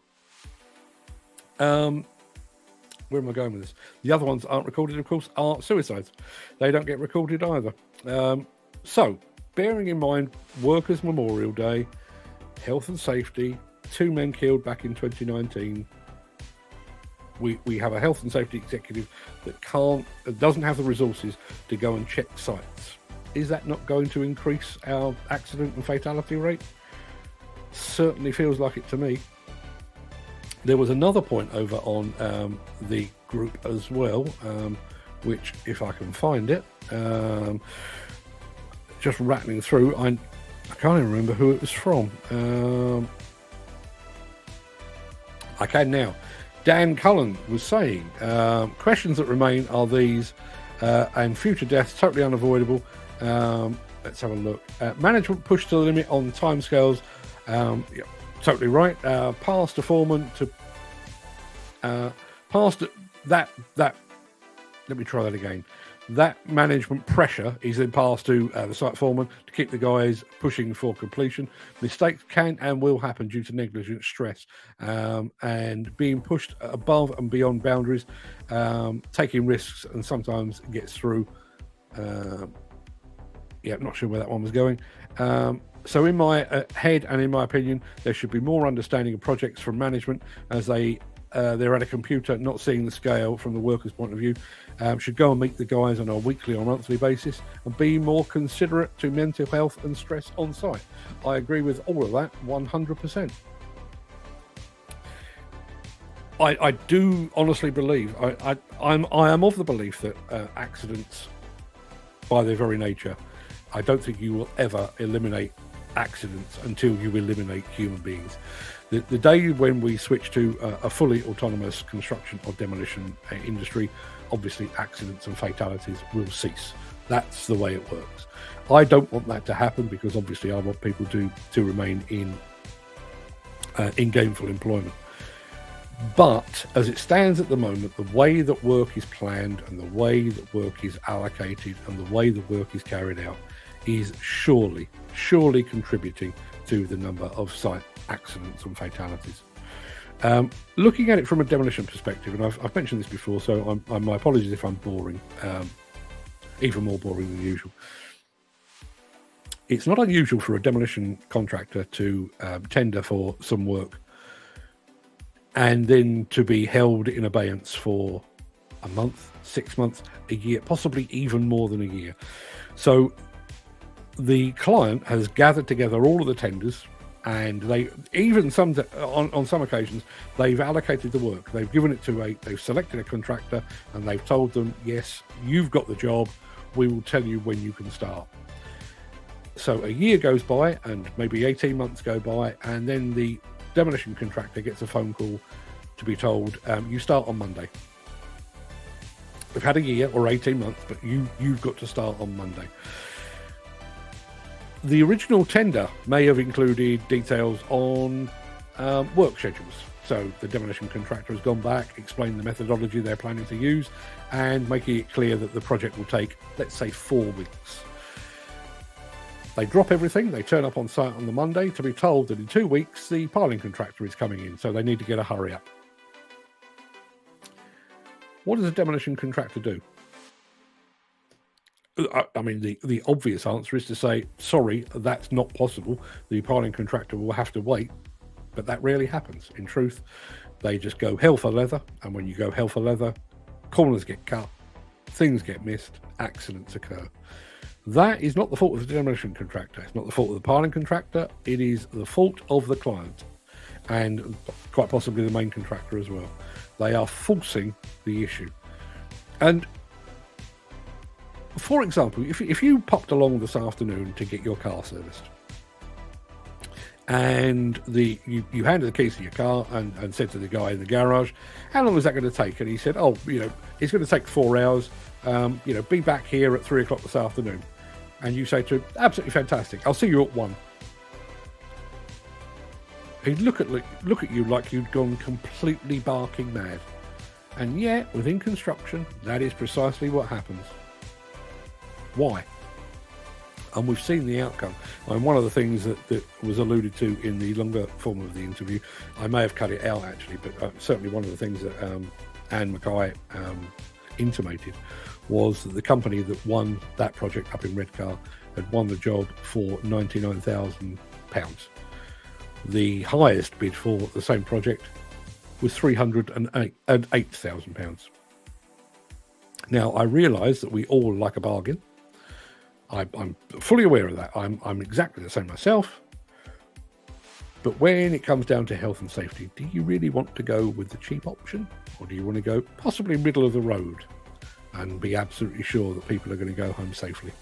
where am I going with this? The other ones that aren't recorded, of course, are suicides. They don't get recorded either. So, bearing in mind Workers' Memorial Day, health and safety, 2 men killed back in 2019. We have a health and safety executive that doesn't have the resources to go and check sites. Is that not going to increase our accident and fatality rate? Certainly feels like it to me. There was another point over on the group as well, which, if I can find it, just rattling through, I can't even remember who it was from. I can now. Dan Cullen was saying, questions that remain are these, and future deaths totally unavoidable. Let's have a look. Management pushed to the limit on timescales. Yeah, totally right. Past a foreman to past that Let me try that again. That management pressure is then passed to the site foreman to keep the guys pushing for completion. Mistakes can and will happen due to negligent stress and being pushed above and beyond boundaries, taking risks, and sometimes gets through. Not sure where that one was going. So in my head and in my opinion, there should be more understanding of projects from management as they're at a computer, not seeing the scale from the worker's point of view. Should go and meet the guys on a weekly or monthly basis and be more considerate to mental health and stress on site. I agree with all of that 100%. I do honestly believe, I am of the belief that accidents, by their very nature, I don't think you will ever eliminate accidents until you eliminate human beings. The day when we switch to a fully autonomous construction or demolition industry, obviously accidents and fatalities will cease. That's the way it works. I don't want that to happen because obviously I want people to remain in gainful employment. But as it stands at the moment, the way that work is planned and the way that work is allocated and the way that work is carried out is surely contributing to the number of site accidents and fatalities. Looking at it from a demolition perspective, and I've mentioned this before, so my apologies if I'm boring, even more boring than usual. It's not unusual for a demolition contractor to tender for some work and then to be held in abeyance for a month, 6 months, a year, possibly even more than a year. So the client has gathered together all of the tenders, and they even on some occasions they've allocated the work. They've given it they've selected a contractor and they've told them, yes, you've got the job. We will tell you when you can start. So a year goes by and maybe 18 months go by, and then the demolition contractor gets a phone call to be told, you start on Monday. We've had a year or 18 months, but you've got to start on Monday. The original tender may have included details on work schedules. So the demolition contractor has gone back, explained the methodology they're planning to use, and making it clear that the project will take, let's say, 4 weeks. They drop everything, they turn up on site on the Monday to be told that in 2 weeks the piling contractor is coming in, so they need to get a hurry up. What does a demolition contractor do? I mean, the obvious answer is to say, sorry, that's not possible. The piling contractor will have to wait. But that rarely happens. In truth, they just go hell for leather. And when you go hell for leather, corners get cut, things get missed, accidents occur. That is not the fault of the demolition contractor. It's not the fault of the piling contractor. It is the fault of the client, and quite possibly the main contractor as well. They are forcing the issue. And for example, if you popped along this afternoon to get your car serviced, and you handed the keys to your car and said to the guy in the garage, how long is that going to take? And he said, oh, it's going to take 4 hours. Be back here at 3 o'clock this afternoon. And you say to him, absolutely fantastic, I'll see you at 1. He'd look at you like you'd gone completely barking mad. And yet, within construction, that is precisely what happens. Why? And we've seen the outcome. And one of the things that was alluded to in the longer form of the interview, I may have cut it out actually, but certainly one of the things that Anne Mackay intimated was that the company that won that project up in Redcar had won the job for £99,000. The highest bid for the same project was £308,000. Now, I realise that we all like a bargain. I'm fully aware of that. I'm exactly the same myself. But when it comes down to health and safety, do you really want to go with the cheap option? Or do you want to go possibly middle of the road and be absolutely sure that people are going to go home safely?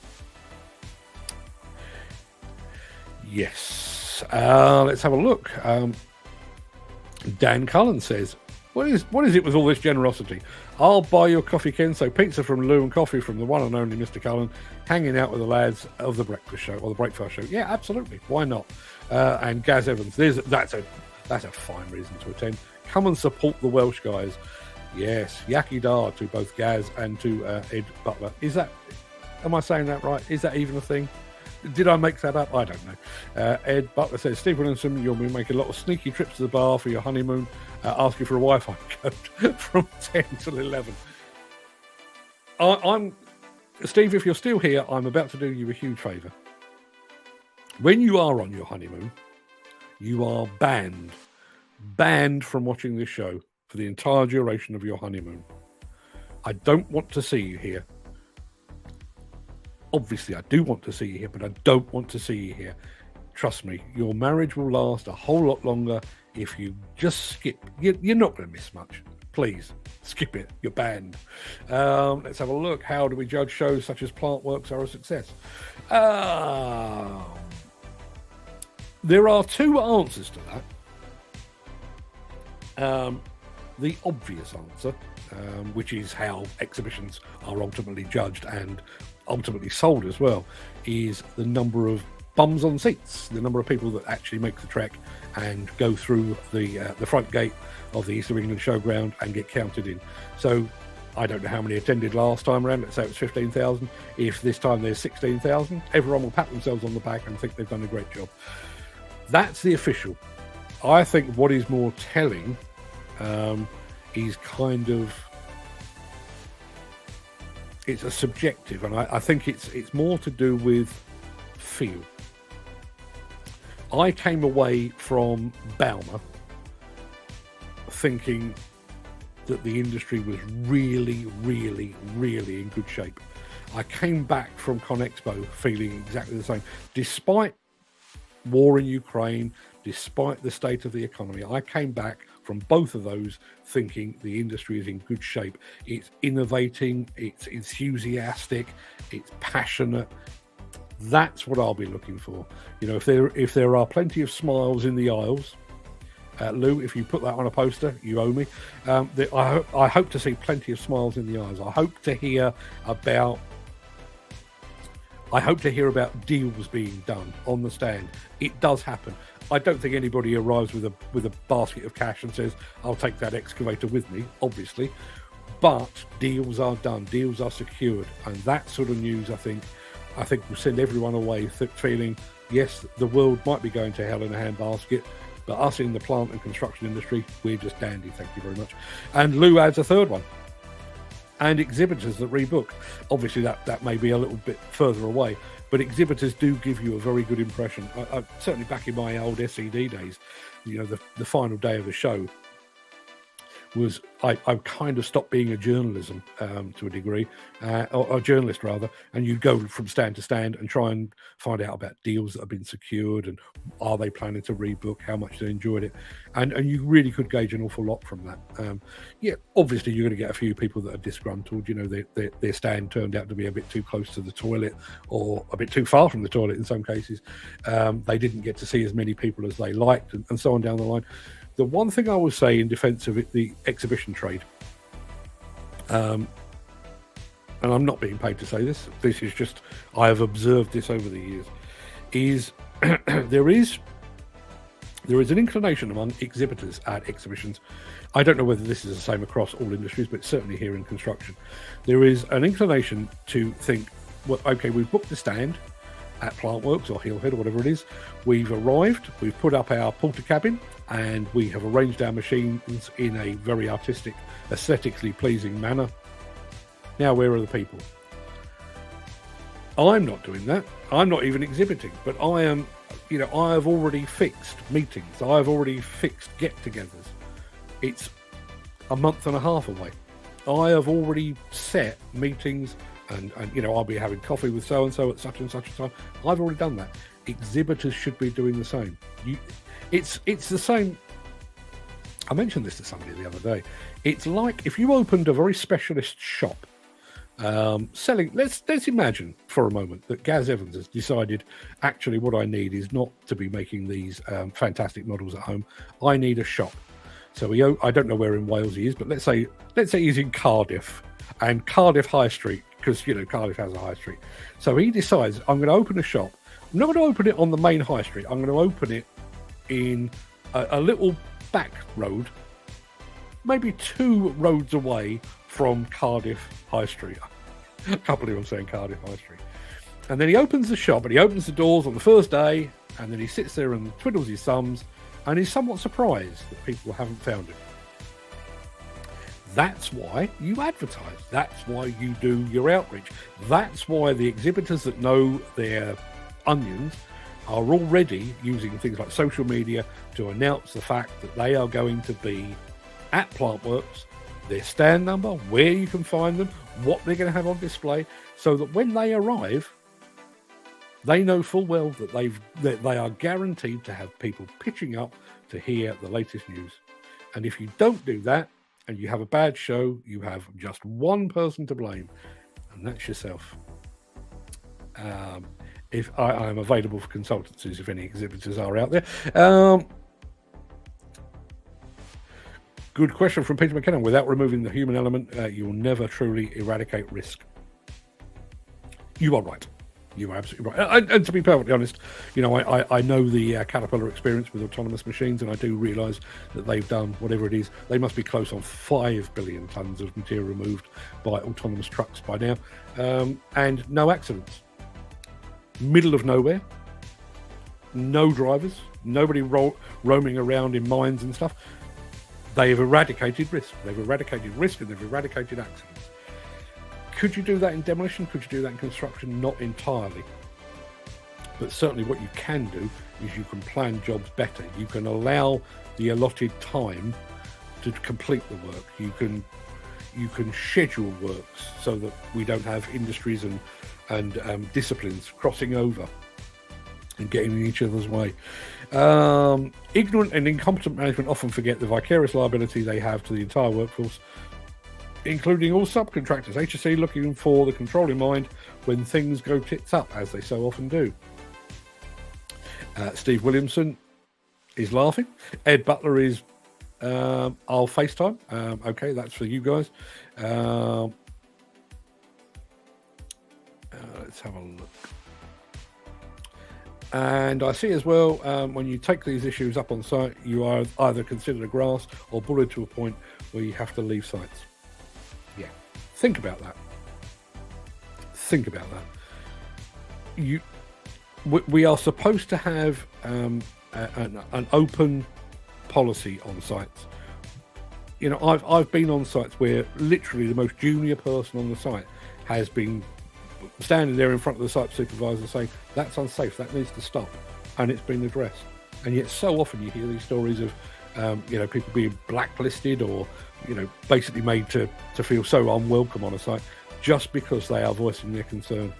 Yes. Let's have a look. Dan Cullen says, What is it with all this generosity? I'll buy your coffee, Ken. So pizza from Lou and coffee from the one and only Mr. Cullen, hanging out with the lads of the breakfast show or the breakfast show. Yeah, absolutely. Why not? And Gaz Evans, that's a fine reason to attend. Come and support the Welsh guys. Yes, Yaki Da to both Gaz and to Ed Butler. Am I saying that right? Is that even a thing? Did I make that up? I don't know. Ed Butler says, Steve Williamson, you'll be making a lot of sneaky trips to the bar for your honeymoon, asking for a Wi-Fi code from 10 till 11. I'm Steve, if you're still here, I'm about to do you a huge favour. When you are on your honeymoon, you are banned from watching this show for the entire duration of your honeymoon. I don't want to see you here. Obviously, I do want to see you here, but I don't want to see you here. Trust me, your marriage will last a whole lot longer if you just skip. You're not going to miss much. Please, skip it. You're banned. Let's have a look. How do we judge shows such as Plant Works are a success? There are two answers to that. The obvious answer, which is how exhibitions are ultimately judged and ultimately sold as well, is the number of bums on seats, the number of people that actually make the trek and go through the front gate of the East of England showground and get counted in. So I don't know how many attended last time around. Let's say it was 15,000. If this time there's 16,000, everyone will pat themselves on the back and think they've done a great job. That's the official. I think what is more telling is kind of, it's a subjective, and I think it's more to do with feel. I came away from Bauma thinking that the industry was really, really, really in good shape. I came back from ConExpo feeling exactly the same. Despite war in Ukraine, despite the state of the economy, I came back from both of those thinking the industry is in good shape. It's innovating, it's enthusiastic, it's passionate. That's what I'll be looking for. You know, if there are plenty of smiles in the aisles, Lou, if you put that on a poster, you owe me. I hope to see plenty of smiles in the aisles. I hope to hear about deals being done on the stand. It does happen. I don't think anybody arrives with a basket of cash and says, I'll take that excavator with me, obviously. But deals are done, deals are secured, and that sort of news, I think will send everyone away feeling, yes, the world might be going to hell in a handbasket, but us in the plant and construction industry, we're just dandy, thank you very much. And Lou adds a third one. And exhibitors that rebook. Obviously, that may be a little bit further away, but exhibitors do give you a very good impression. I certainly back in my old SED days, you know, the final day of the show was I kind of stopped being a journalism to a degree, or a journalist rather, and you'd go from stand to stand and try and find out about deals that have been secured and are they planning to rebook, how much they enjoyed it, and you really could gauge an awful lot from that. Yeah, obviously you're going to get a few people that are disgruntled. You know, their stand turned out to be a bit too close to the toilet or a bit too far from the toilet in some cases. They didn't get to see as many people as they liked, and so on down the line. The one thing I will say in defense of the exhibition trade, and I'm not being paid to say this is just, I have observed this over the years, is there is an inclination among exhibitors at exhibitions. I don't know whether this is the same across all industries, but certainly here in construction. There is an inclination to think, well, okay, we've booked the stand at Plant Works or Hillhead or whatever it is. We've arrived, we've put up our porter cabin, and we have arranged our machines in a very artistic, aesthetically pleasing manner. Now, where are the people? I'm not doing that. I'm not even exhibiting, but I am, you know, I have already fixed meetings. I've already fixed get-togethers. It's a month and a half away. I have already set meetings and you know, I'll be having coffee with so-and-so at such and such a time. I've already done that. Exhibitors should be doing the same. It's the same. I mentioned this to somebody the other day. It's like if you opened a very specialist shop selling. Let's imagine for a moment that Gaz Evans has decided, actually, what I need is not to be making these fantastic models at home. I need a shop. So I don't know where in Wales he is, but let's say he's in Cardiff, and Cardiff High Street, because you know Cardiff has a high street. So he decides, I'm going to open a shop. I'm not going to open it on the main high street. I'm going to open it in a little back road maybe 2 roads away from Cardiff High Street. I can't believe I'm saying Cardiff High Street. And then he opens the shop and he opens the doors on the first day, and then he sits there and twiddles his thumbs, and he's somewhat surprised that people haven't found him. That's why you advertise. That's why you do your outreach. That's why the exhibitors that know their onions are already using things like social media to announce the fact that they are going to be at Plantworks, their stand number, where you can find them, what they're going to have on display, so that when they arrive, they know full well that they are guaranteed to have people pitching up to hear the latest news. And if you don't do that, and you have a bad show, you have just one person to blame, and that's yourself. If I am available for consultancies, if any exhibitors are out there. Good question from Peter McKenna. Without removing the human element, you will never truly eradicate risk. You are right. You are absolutely right. And to be perfectly honest, you know, I know the Caterpillar experience with autonomous machines, and I do realise that they've done whatever it is. They must be close on 5 billion tonnes of material removed by autonomous trucks by now, and no accidents. Middle of nowhere, no drivers, nobody roaming around in mines and stuff. They've eradicated risk. They've eradicated risk, and they've eradicated accidents. Could you do that in demolition? Could you do that in construction? Not entirely. But certainly what you can do is you can plan jobs better. You can allow the allotted time to complete the work. You can schedule works so that we don't have industries and disciplines crossing over and getting in each other's way. Ignorant and incompetent management often forget the vicarious liability they have to the entire workforce, including all subcontractors. HSE looking for the controlling mind when things go tits up, as they so often do. Steve Williamson is laughing. Ed Butler is, I'll FaceTime. Okay, that's for you guys. Let's have a look. And I see as well, when you take these issues up on site, you are either considered a grass or bullied to a point where you have to leave sites. Yeah, think about that. Think about that. We are supposed to have an open policy on sites. You know, I've been on sites where literally the most junior person on the site has been standing there in front of the site supervisor saying, that's unsafe, that needs to stop, and it's been addressed. And yet so often you hear these stories of you know, people being blacklisted or, you know, basically made to feel so unwelcome on a site just because they are voicing their concern.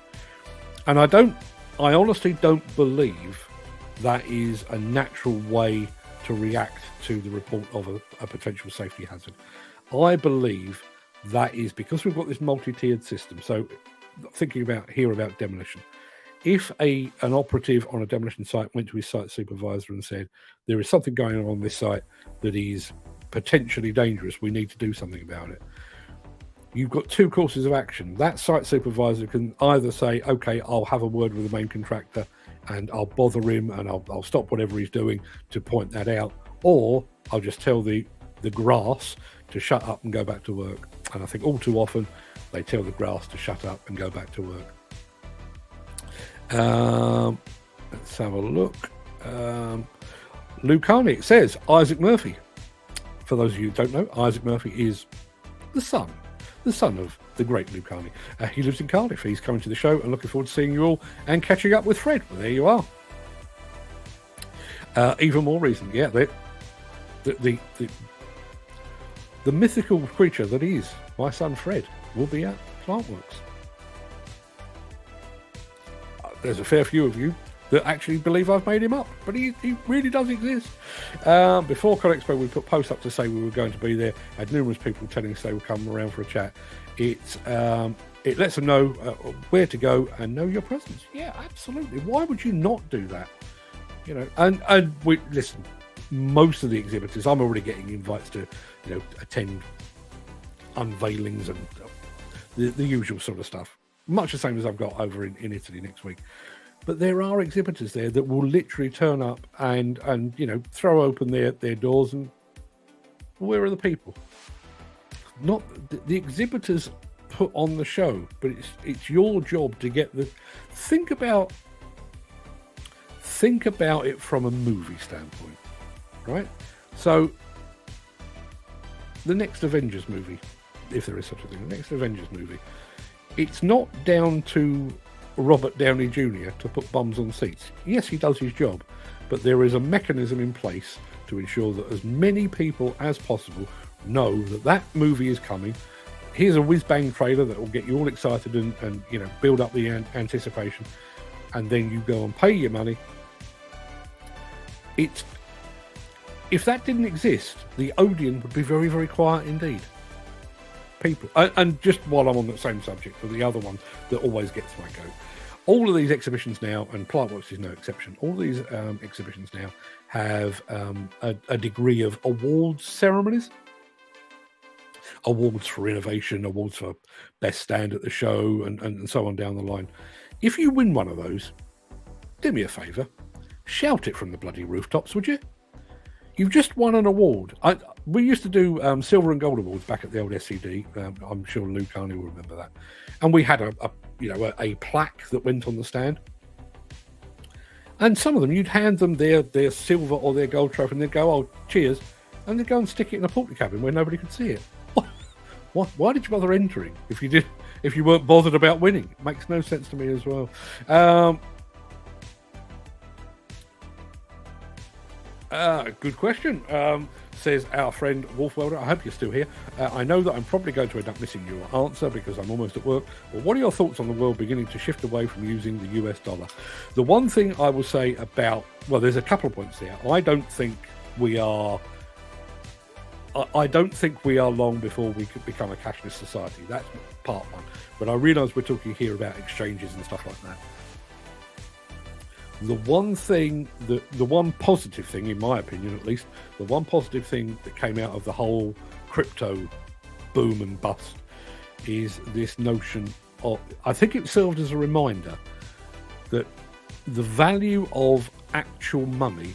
And I honestly don't believe that is a natural way to react to the report of a potential safety hazard. I believe that is because we've got this multi-tiered system. So thinking about demolition, if an operative on a demolition site went to his site supervisor and said, there is something going on this site that is potentially dangerous, we need to do something about it, you've got 2 courses of action. That site supervisor can either say, okay, I'll have a word with the main contractor and I'll bother him and I'll stop whatever he's doing to point that out, or I'll just tell the grass to shut up and go back to work. And I think all too often they tell the grass to shut up and go back to work. Let's have a look. Lucani says Isaac Murphy. For those of you who don't know, Isaac Murphy is the son of the great Lucani. He lives in Cardiff. He's coming to the show and looking forward to seeing you all and catching up with Fred. Well, there you are. Even more reason, yeah. The mythical creature that is my son Fred will be at Plantworks. There's a fair few of you that actually believe I've made him up, but he really does exist. Before ConExpo, we put posts up to say we were going to be there. I had numerous people telling us they would come around for a chat. It lets them know where to go and know your presence. Yeah, absolutely. Why would you not do that? You know, and we listen. Most of the exhibitors, I'm already getting invites to, you know, attend unveilings and the usual sort of stuff. Much the same as I've got over in Italy next week. But there are exhibitors there that will literally turn up and you know, throw open their doors and Where are the people? Not the exhibitors put on the show, but it's your job to get the. Think about it from a movie standpoint, right? So the next Avengers movie, if there is such a thing, the next Avengers movie, it's not down to Robert Downey Jr. to put bums on seats. Yes, he does his job, but there is a mechanism in place to ensure that as many people as possible know that movie is coming. Here's a whiz-bang trailer that will get you all excited and build up the anticipation, and then you go and pay your money. If that didn't exist, the Odeon would be very, very quiet indeed. People, and just while I'm on the same subject, for the other one that always gets my goat, all of these exhibitions now, and Plantworks is no exception, all these exhibitions now have a degree of awards ceremonies. Awards for innovation, awards for best stand at the show, and so on down the line. If you win one of those, do me a favour, shout it from the bloody rooftops, would you? You've just won an award. We used to do silver and gold awards back at the old SCD. I'm sure Lou Carney will remember that. And we had a plaque that went on the stand. And some of them, you'd hand them their silver or their gold trophy, and they'd go, "Oh, cheers," and they'd go and stick it in a porta cabin where nobody could see it. Why did you bother entering if you weren't bothered about winning? It makes no sense to me as well. Good question. Says our friend Wolf Welder. I hope you're still here. I know that I'm probably going to end up missing your answer because I'm almost at work. But what are your thoughts on the world beginning to shift away from using the US dollar? The one thing I will say about, well, there's a couple of points there. I don't think we are long before we could become a cashless society. That's part one. But I realise we're talking here about exchanges and stuff like that. The one positive thing, in my opinion at least, the one positive thing that came out of the whole crypto boom and bust is this notion of, I think it served as a reminder that the value of actual money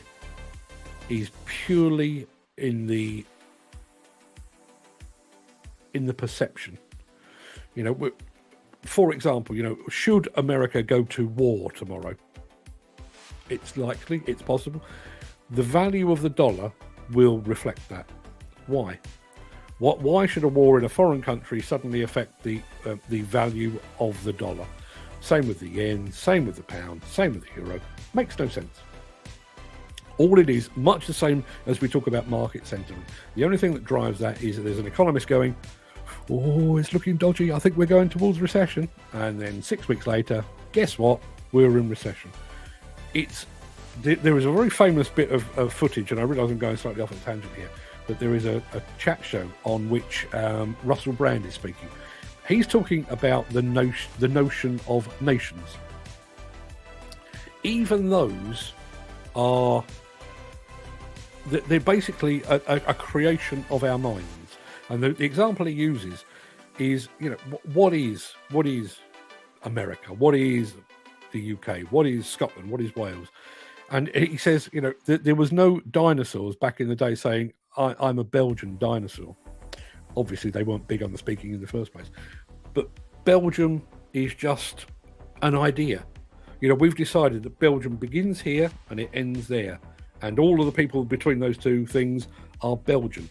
is purely in the perception. For example, should America go to war tomorrow? It's likely, it's possible. The value of the dollar will reflect that. Why? Why should a war in a foreign country suddenly affect the value of the dollar? Same with the yen, same with the pound, same with the euro. Makes no sense. All it is, much the same as we talk about market sentiment. The only thing that drives that is that there's an economist going, "Oh, it's looking dodgy. I think we're going towards recession." And then 6 weeks later, guess what? We're in recession. There is a very famous bit of footage, and I realise I'm going slightly off on a tangent here, but there is a chat show on which Russell Brand is speaking. He's talking about the notion of nations. Even those are, they're basically a creation of our minds. And the example he uses is, what is America? What is the UK? What is Scotland? What is Wales? And he says, there was no dinosaurs back in the day saying, I'm a Belgian dinosaur. Obviously, they weren't big on the speaking in the first place. But Belgium is just an idea. We've decided that Belgium begins here and it ends there. And all of the people between those two things are Belgian.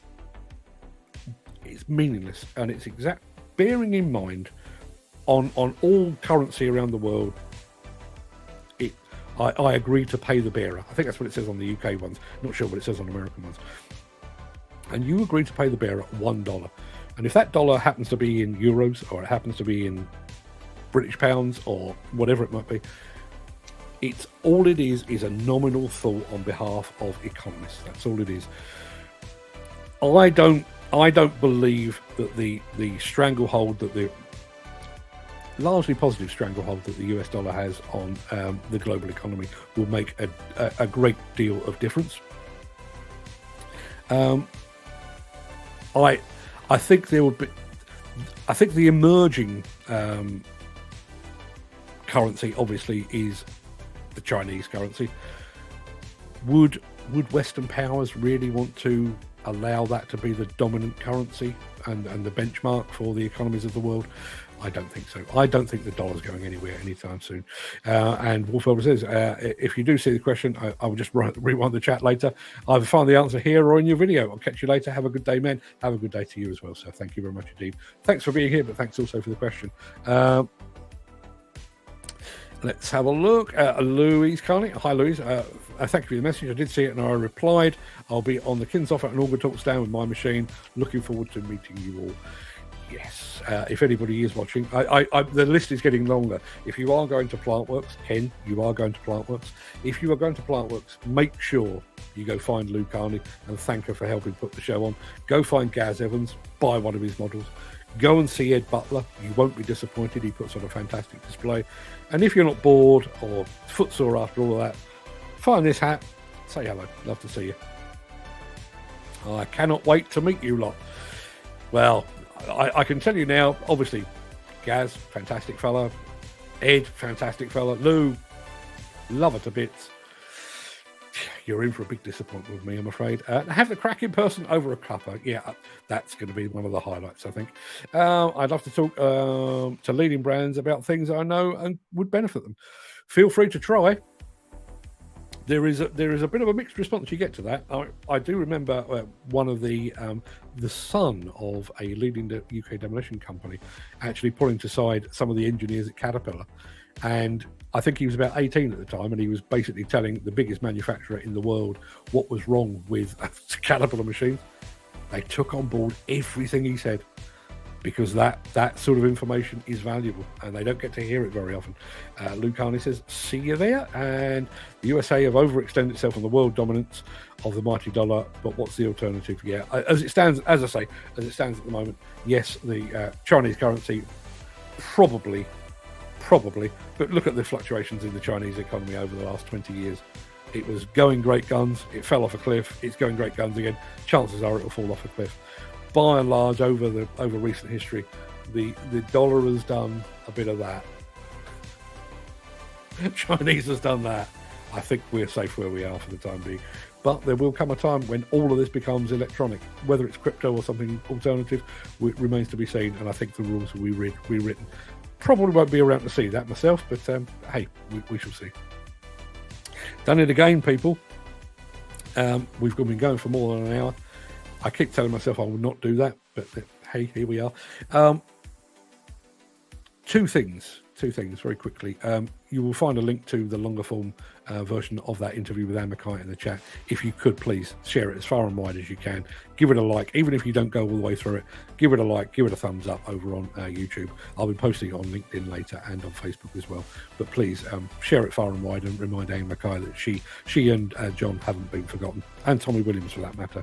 It's meaningless. And it's bearing in mind on all currency around the world, I agree to pay the bearer. I think that's what it says on the UK ones. Not sure what it says on American ones. And you agree to pay the bearer $1. And if that dollar happens to be in euros, or it happens to be in British pounds, or whatever it might be, all it is a nominal thought on behalf of economists. That's all it is. I don't believe that the stranglehold that the largely positive stranglehold that the US dollar has on the global economy will make a great deal of difference. I think there would be. I think the emerging currency, obviously, is the Chinese currency. Would Western powers really want to allow that to be the dominant currency and the benchmark for the economies of the world? I don't think so. I don't think the dollar's going anywhere anytime soon. And Wolfelder says, if you do see the question, I will just rewind the chat later. Either find the answer here or in your video. I'll catch you later. Have a good day, men. Have a good day to you as well. So thank you very much indeed. Thanks for being here, but thanks also for the question. Let's have a look. Louise Carney. Hi, Louise. Thank you for the message. I did see it and I replied. I'll be on the Kinsoff and Auger Talk stand with my machine. Looking forward to meeting you all. Yes, if anybody is watching, the list is getting longer. If you are going to Plantworks, Ken, you are going to Plantworks. If you are going to Plantworks, make sure you go find Lou Carney and thank her for helping put the show on. Go find Gaz Evans, buy one of his models. Go and see Ed Butler. You won't be disappointed. He puts on a fantastic display. And if you're not bored or footsore after all of that, find this hat. Say hello. Love to see you. I cannot wait to meet you lot. Well, I can tell you now, obviously, Gaz, fantastic fella. Ed, fantastic fella. Lou, love her to bits. You're in for a big disappointment with me, I'm afraid. Have the Craic in person over a cuppa. Yeah, that's going to be one of the highlights, I think. I'd love to talk to leading brands about things I know and would benefit them. Feel free to try. There is a bit of a mixed response you get to that. I do remember one of the son of a leading UK demolition company actually pulling to side some of the engineers at Caterpillar, and I think he was about 18 at the time, and he was basically telling the biggest manufacturer in the world what was wrong with Caterpillar machines. They took on board everything he said, because that sort of information is valuable and they don't get to hear it very often. Lou Carney says, see you there. And the USA have overextended itself on the world dominance of the mighty dollar, but what's the alternative? Yeah, as it stands, as I say, as it stands at the moment, yes, the Chinese currency probably, but look at the fluctuations in the Chinese economy over the last 20 years. It was going great guns, it fell off a cliff, it's going great guns again. Chances are it will fall off a cliff. By and large, over recent history, the dollar has done a bit of that. Chinese has done that. I think we're safe where we are for the time being. But there will come a time when all of this becomes electronic. Whether it's crypto or something alternative, remains to be seen. And I think the rules will be rewritten. Probably won't be around to see that myself, but hey, we shall see. Done it again, people. We've been going for more than an hour. I keep telling myself I will not do that, but hey, here we are. Two things very quickly. You will find a link to the longer form version of that interview with Anne Mackay in the chat. If you could please share it as far and wide as you can. Give it a like, even if you don't go all the way through it. Give it a like, give it a thumbs up over on YouTube. I'll be posting it on LinkedIn later and on Facebook as well. But please share it far and wide and remind Anne Mackay that she and John haven't been forgotten, and Tommy Williams for that matter.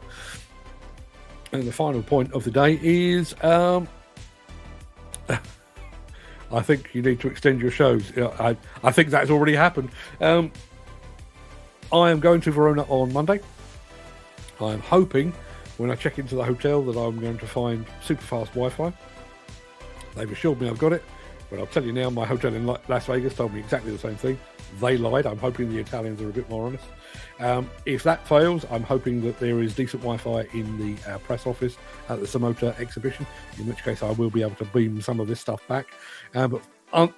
And the final point of the day is I think you need to extend your shows. I think that's already happened. I am going to Verona on Monday. I'm hoping when I check into the hotel that I'm going to find super fast Wi-Fi. They've assured me I've got it, but I'll tell you now, my hotel in Las Vegas told me exactly the same thing. They lied. I'm hoping the Italians are a bit more honest. If that fails, I'm hoping that there is decent Wi-Fi in the press office at the SaMoTer exhibition, in which case I will be able to beam some of this stuff back. But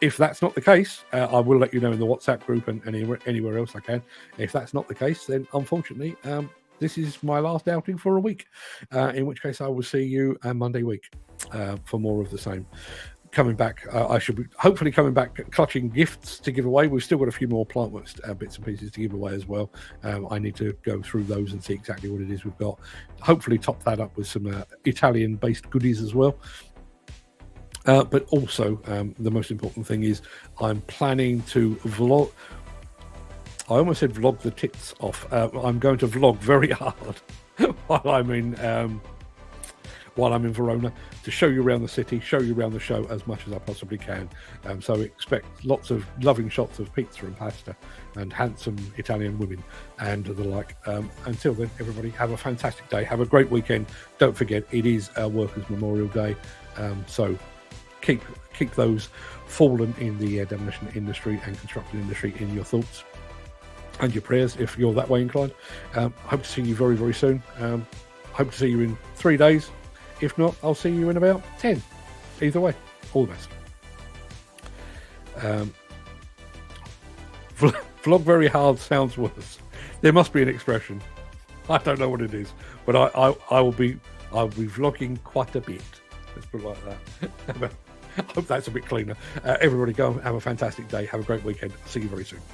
if that's not the case, I will let you know in the WhatsApp group and anywhere else I can. If that's not the case, then unfortunately, this is my last outing for a week, in which case I will see you Monday week for more of the same. Coming back, I should be hopefully coming back clutching gifts to give away. We've still got a few more Plantworks bits and pieces to give away as well. I need to go through those and see exactly what it is we've got. Hopefully top that up with some Italian-based goodies as well. But also, the most important thing is I'm planning to vlog. I almost said vlog the tits off. I'm going to vlog very hard while I'm in Verona, to show you around the city, show you around the show as much as I possibly can. So expect lots of loving shots of pizza and pasta and handsome Italian women and the like. Until then, everybody have a fantastic day. Have a great weekend. Don't forget, it is Workers' Memorial Day. So keep those fallen in the demolition industry and construction industry in your thoughts and your prayers if you're that way inclined. Hope to see you very, very soon. hope to see you in 3 days. If not, I'll see you in about 10. Either way, all the best. Vlog very hard sounds worse. There must be an expression. I don't know what it is, but I'll be vlogging quite a bit. Let's put it like that. I hope that's a bit cleaner. Everybody go have a fantastic day. Have a great weekend. See you very soon.